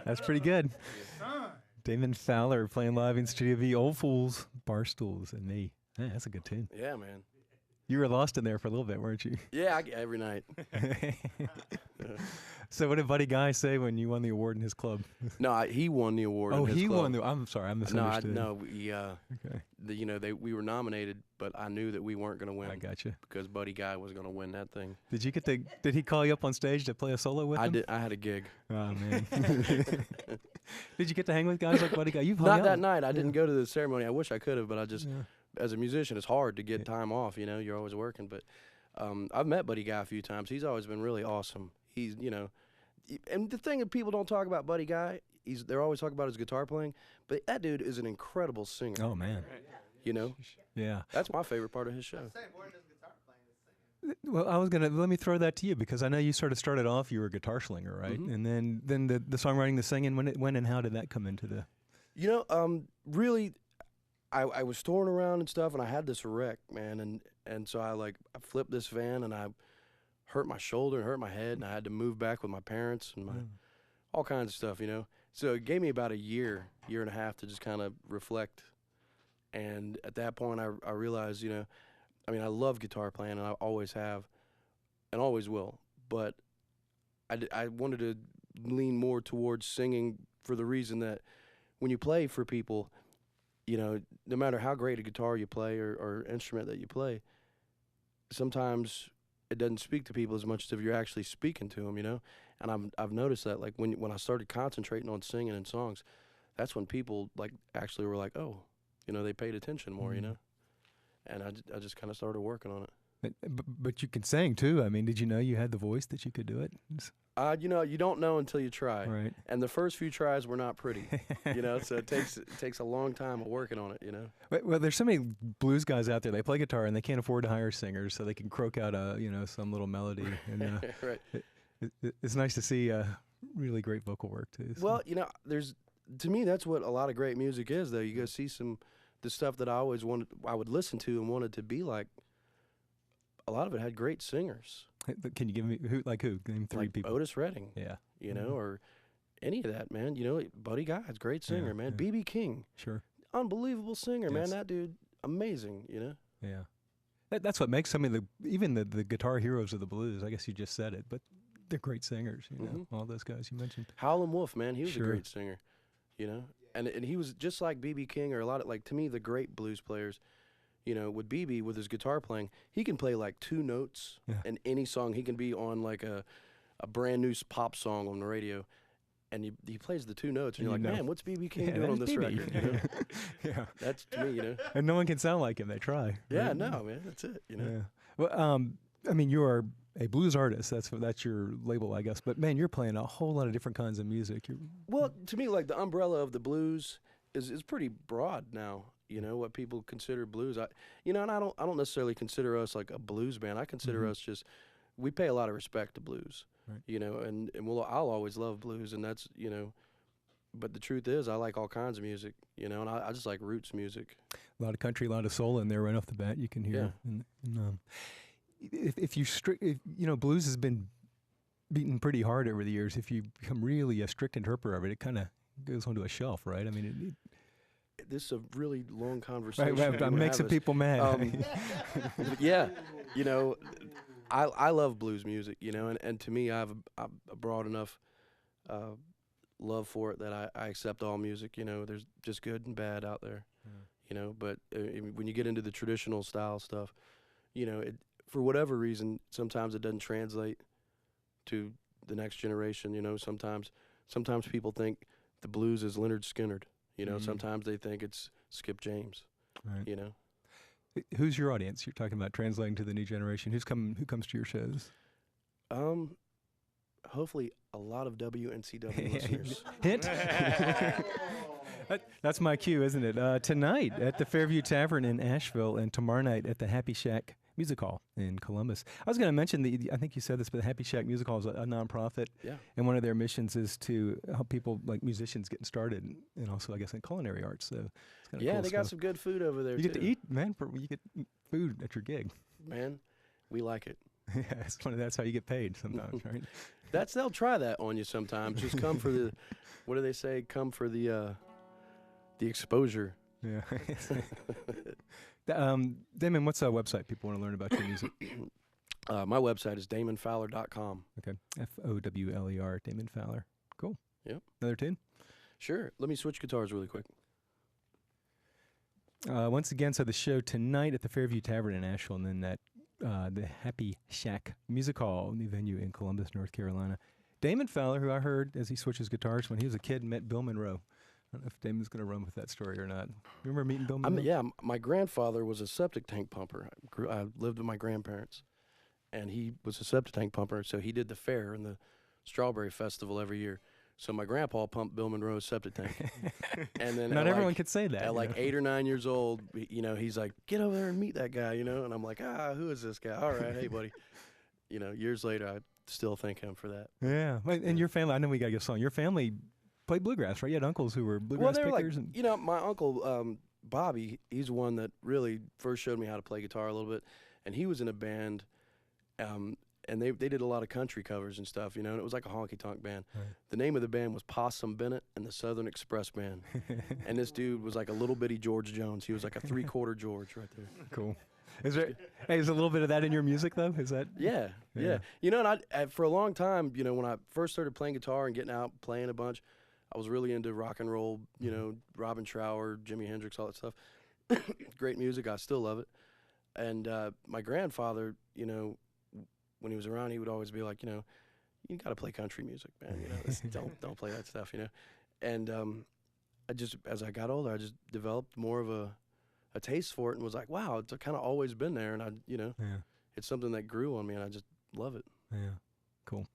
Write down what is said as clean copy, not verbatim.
That's pretty good. Damon Fowler playing live in Studio V, Old Fools, Bar Stools, and Me. Yeah, that's a good tune. Yeah, man. You were lost in there for a little bit, weren't you? Yeah, every night. So what did Buddy Guy say when you won the award in his club? No, he won the award. Oh, in his he club. won the. I'm sorry, I misunderstood. No, we, Okay. we were nominated, but I knew that we weren't going to win. I got you. Because Buddy Guy was going to win that thing. Did you get the? Did he call you up on stage to play a solo with him? I did. I had a gig. Oh man. Did you get to hang with guys like Buddy Guy? You've hung Not out. that night. I didn't go to the ceremony. I wish I could have, but I just, Yeah. as a musician, it's hard to get time off. You know, you're always working. But I've met Buddy Guy a few times. He's always been really awesome. He's, and the thing that people don't talk about Buddy Guy, they're always talking about his guitar playing, but that dude is an incredible singer. Oh man. Yeah. That's my favorite part of his show. Well, let me throw that to you because I know you sort of started off. You were a guitar slinger, right? Mhm. And then the songwriting, the singing. When and how did that come into the? Really, I was touring around and stuff, and I had this wreck, man, and so I flipped this van, and I hurt my shoulder and hurt my head, and I had to move back with my parents and all kinds of stuff, So it gave me about a year and a half to just kind of reflect, and at that point, I realized, I love guitar playing, and I always have, and always will, but I wanted to lean more towards singing for the reason that when you play for people, no matter how great a guitar you play or instrument that you play, sometimes it doesn't speak to people as much as if you're actually speaking to them, And I've noticed that, like, when I started concentrating on singing and songs, that's when people, like, actually were like, oh, they paid attention more, And I just kind of started working on it. But you can sing too. I mean, did you know you had the voice that you could do it? You don't know until you try. Right. And the first few tries were not pretty, So it takes a long time of working on it, Well, there's so many blues guys out there. They play guitar and they can't afford to hire singers, so they can croak out some little melody. And Right. It's nice to see really great vocal work too. So. Well, to me, that's what a lot of great music is, though. You go see the stuff that I would listen to and wanted to be like. A lot of it had great singers. Can you give me who? Name three like people. Otis Redding. Yeah. Or any of that, man. Buddy Guy's great singer, Yeah, man. yeah. B.B. King, Sure. unbelievable singer, man. Yes. That dude, amazing. Yeah. That's what makes some of even the guitar heroes of the blues. I guess you just said it, but they're great singers. All those guys you mentioned. Howlin' Wolf, man, he was Sure. a great singer. And he was just like B.B. King or a lot of, like, to me, the great blues players. With BB, with his guitar playing, he can play like two notes in any song. He can be on like a brand new pop song on the radio, and he plays the two notes, and you're like, man, what's BB King doing on this record? Yeah, that's to me, And no one can sound like him. They try. Yeah, right? no, man, that's it. Yeah. Well, you are a blues artist. That's your label, I guess. But man, you're playing a whole lot of different kinds of music. Well, to me, like the umbrella of the blues is pretty broad now. What people consider blues. And I don't necessarily consider us like a blues band. I consider us just, we pay a lot of respect to blues, right. And I'll always love blues, and that's, but the truth is I like all kinds of music, and I just like roots music. A lot of country, a lot of soul in there right off the bat. You can hear. If blues has been beaten pretty hard over the years. If you become really a strict interpreter of it, it kind of goes onto a shelf, right? I mean, this is a really long conversation. Right, I'm making some people mad. Yeah, I love blues music, and to me, I have a broad enough love for it that I accept all music. There's just good and bad out there, But when you get into the traditional style stuff, for whatever reason, sometimes it doesn't translate to the next generation. Sometimes people think the blues is Leonard Skinner. Sometimes they think it's Skip James. Right. Who's your audience? You're talking about translating to the new generation. Who comes to your shows? Hopefully a lot of WNCW listeners. Hint. That's my cue, isn't it? Tonight at the Fairview Tavern in Asheville, and tomorrow night at the Happy Shack Music Hall in Columbus. I was going to mention I think you said this, but the Happy Shack Music Hall is a nonprofit, and one of their missions is to help people like musicians getting started, and also I guess in culinary arts. So it's kind of cool they stuff. got some good food over there. You get to eat, man. You get food at your gig. Man, we like it. Yeah, it's funny. That's how you get paid sometimes, right? They'll try that on you sometimes. Just come for the, what do they say? Come for the exposure. Yeah. Damon, what's our website? People want to learn about your music. My website is damonfowler.com. Okay. Fowler, Damon Fowler. Cool. Yep. Another tune? Sure. Let me switch guitars really quick. Once again, so the show tonight at the Fairview Tavern in Asheville, and then that the Happy Shack Music Hall, new venue in Columbus, North Carolina. Damon Fowler, who I heard as he switches guitars when he was a kid, met Bill Monroe. I don't know if Damon's going to run with that story or not. Remember meeting Bill Monroe? Yeah, my grandfather was a septic tank pumper. I lived with my grandparents, and he was a septic tank pumper, so he did the fair and the Strawberry Festival every year. So my grandpa pumped Bill Monroe's septic tank. And then not everyone could say that. At like 8 or 9 years old, he's like, get over there and meet that guy, And I'm like, who is this guy? All right, hey, buddy. Years later, I still thank him for that. Yeah. And your family, I know we got to get a song. Your family played bluegrass, right? You had uncles who were bluegrass pickers? My uncle, Bobby, he's one that really first showed me how to play guitar a little bit. And he was in a band, and they did a lot of country covers and stuff, and it was like a honky-tonk band. Right. The name of the band was Possum Bennett and the Southern Express Band. And this dude was like a little bitty George Jones. He was like a three-quarter George right there. Cool. Is there a little bit of that in your music, though? Is that? Yeah. And I for a long time, when I first started playing guitar and getting out, playing a bunch, I was really into rock and roll, Robin Trower, Jimi Hendrix, all that stuff. Great music. I still love it. And my grandfather, when he was around, he would always be like, you got to play country music, man. Don't play that stuff, And as I got older, I just developed more of a taste for it and was like, wow, it's kind of always been there. And it's something that grew on me, and I just love it. Yeah, cool.